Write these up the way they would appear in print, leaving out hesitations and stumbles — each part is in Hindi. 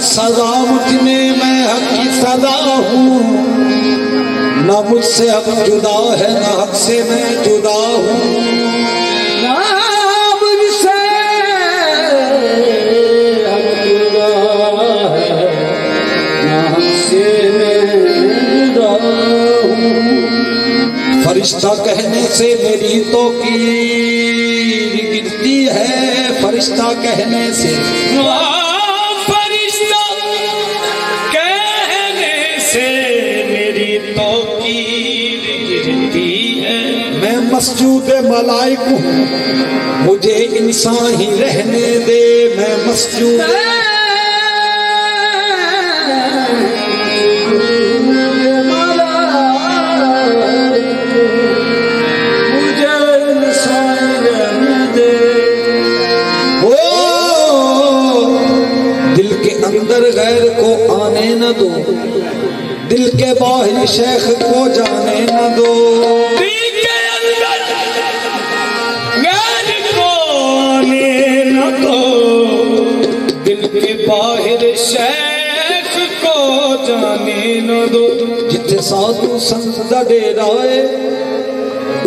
सजा मुझने, मैं हक की सजा हूँ। ना मुझसे हक जुदा है, ना हक से मैं जुदा हूँ। ना मुझसे हक जुदा है, ना हक से मैं जुदा हूँ। फरिश्ता कहने से मेरी तो कीर गिरती है, फरिश्ता कहने से, फरिश्ता कहने से मेरी तो कीर गिरती है। मैं मस्जूद मलाइक हूँ, मुझे इंसान ही रहने दे। मैं मस्जूद अंदर गैर को आने न दो, दिल के बाहर शेख को जाने न दो। दिल के अंदर गैर को आने न दो, दिल के बाहर शेख को जाने न दो। जिथे साधु संत दा डेरा है,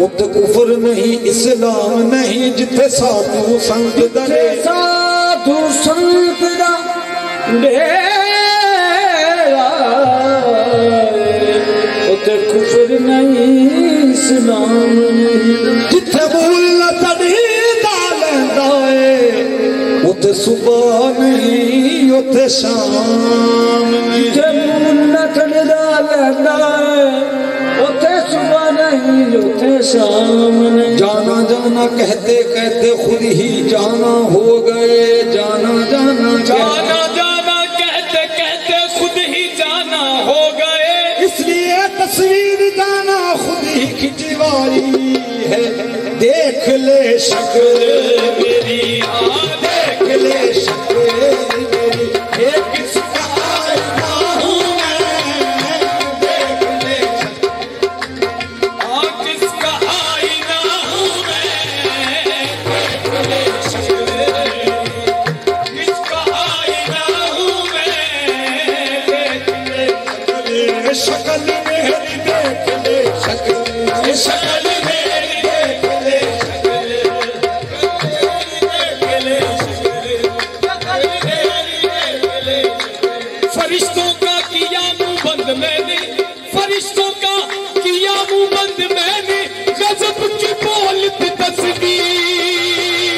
उत कुफर नहीं इस्लाम नहीं। जिथे साधु संत दा डेरा, साधु संत दा डेरा उते कुफर नहीं इस्लाम नहीं। जिथे मूल तड़ी डालदा है, उते सुबह नहीं उते शाम नहीं। जिथे मूल तड़ी डालदा है, उते सुबह नहीं उते शाम नहीं। जाना जाना कहते कहते खुद ही जाना हो गए। जाना जाना जाना जाना कहते कहते खुद ही जाना हो गए। इसलिए तस्वीर जाना खुद ही खिंचवाई है। देख ले शक्ल मेरी, देख ले शक्ल मेरी, ये किसका आईना हूँ मैं। देख ले किसका आईना हूँ मैं। देख ले शक्ल, किसका आईना हूँ मैं। देख ले शक्ल मेरी, देख ले शक्ल, शक्ल मेरी देख ले शक्ल, देख ले फरिश्तों का किया मुंह बंद मैंने, फरिश्तों का किया मुंह बंद मैंने। गजब की बोलती तस्वीर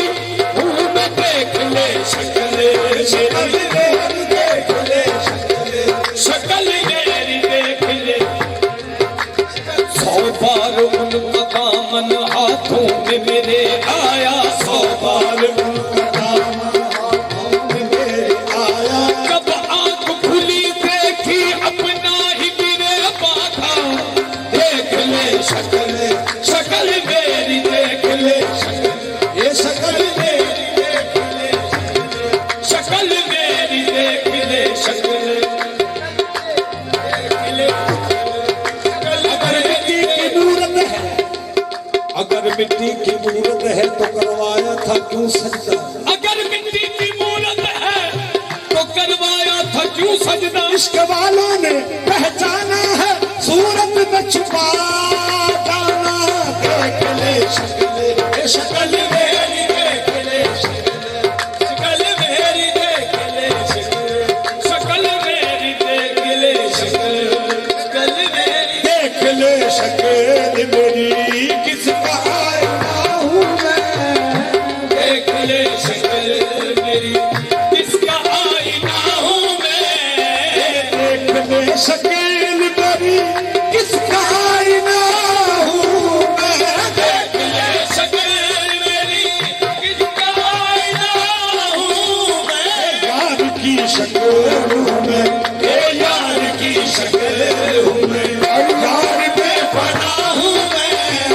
हूँ मैं। देख ले शक्ल, शक्ल मेरी देख ले शक्ल, शक्ल मेरी देख ले। 100 बार उनका दामन हाथों में मेरे आया, 100 बार उनका दामन हाथों में मेरे आया। कब आंख खुली देखी अपना ही गिरे बाधा। देख ले शक्ल, शक्ल मेरी देख ले शक्ल, ये शक्ल मेरी देख ले, शक्ल मेरी देख ले शक्ल, अगर मिट्टी की मूरत है तो करवाया था क्यों सजदा। अगर मिट्टी की मूरत है तो करवाया था क्यों सजदा। इश्क वालों ने पहचाना है, सूरत में छुपा जाना। देख ले शक्ल, ये शक्ल मेरी देख ले शक्ल, शक्ल मेरी देख ले शक्ल, शक्ल मेरी देख ले शक्ल, शक्ल मेरी देख ले शक्ल मेरी, किसका आईना हूँ मैं। देख ले शक्ल मेरी, किसका आईना हूँ मैं। देख ले शक्ल मेरी, किसका आईना हूँ मैं। देख ले शक्ल मेरी, किसका आईना हूँ मैं। यार की शक्ल हूँ मैं, ये यार की शक्ल हूँ मैं। और यार पे बना हूँ मैं।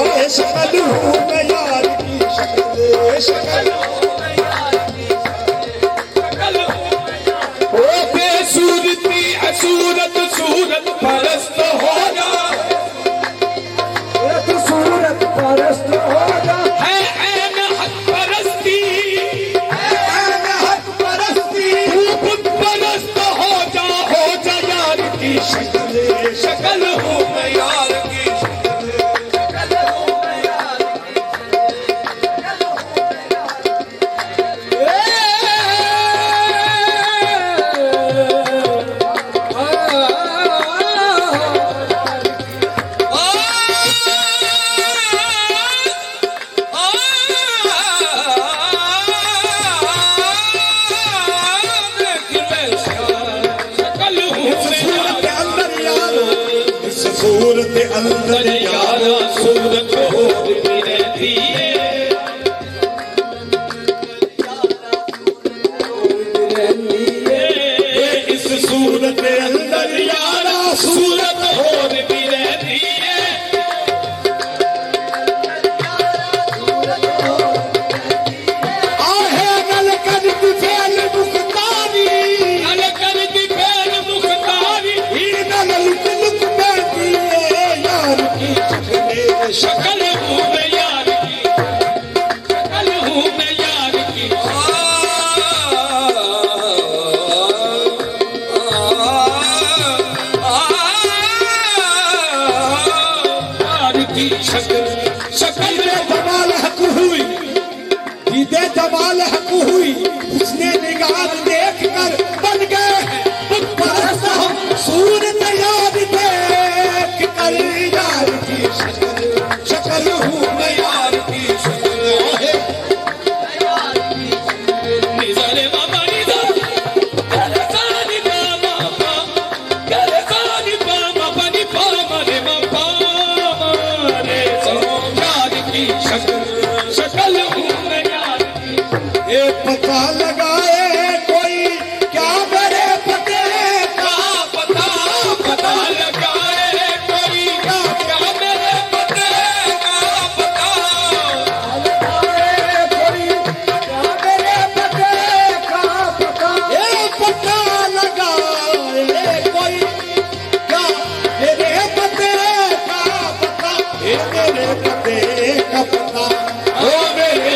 आए शकल हूँ मैं यार की शक्ल, शकल हूँ मैं यार की शकल हूँ मैं यार। ओ बेसूरती असूरत सूरत परस्त हो जा, सूरत परस्त हो जा, है ऐन हक परस्ती, ऐन हक परस्ती, तू बुत परस्त हो जा यार की शक्ल, शकल हूँ मैं यार की शकल हूँ मैं यार की, शकल हूँ मैं सूरत अंदर यारा सूरत होर भी रहती है, इस सूरत अंदर यारा सूरत होर भी रहती है। आहे गल कर दी फेल मुख्तारी, गल कर दी फेल मुख्तारी, ही गल लुक लुक बैठी है यार की शकल, शकल हूँ मैं यार की, शकल हूँ मैं यार की यार की शकल, शकल जमाल हक हुई, दीदे जमाल हक हुई, उसने निगाह देख कर बन गए बुत परस्त हम, सूरत याद देख कर यार की शकल, शकल हूँ मैं यार की शकल, आहे यार की शकल। निज़ारे बाबा निज़ार, गले सानी बाबा, गले सानी बाबा, बनी बाबा रे बाबा रे सो यार की शकल, शकल हूँ मैं यार की। ये पता लगाए कोई क्या मेरे पते का, पता पता लगाए कोई क्या मेरे पते का पता, लगाए कोई क्या मेरे पते का पता, ये पता लगाए कोई क्या मेरे पते का पता, ये मेरे पते का पता, ओ मेरे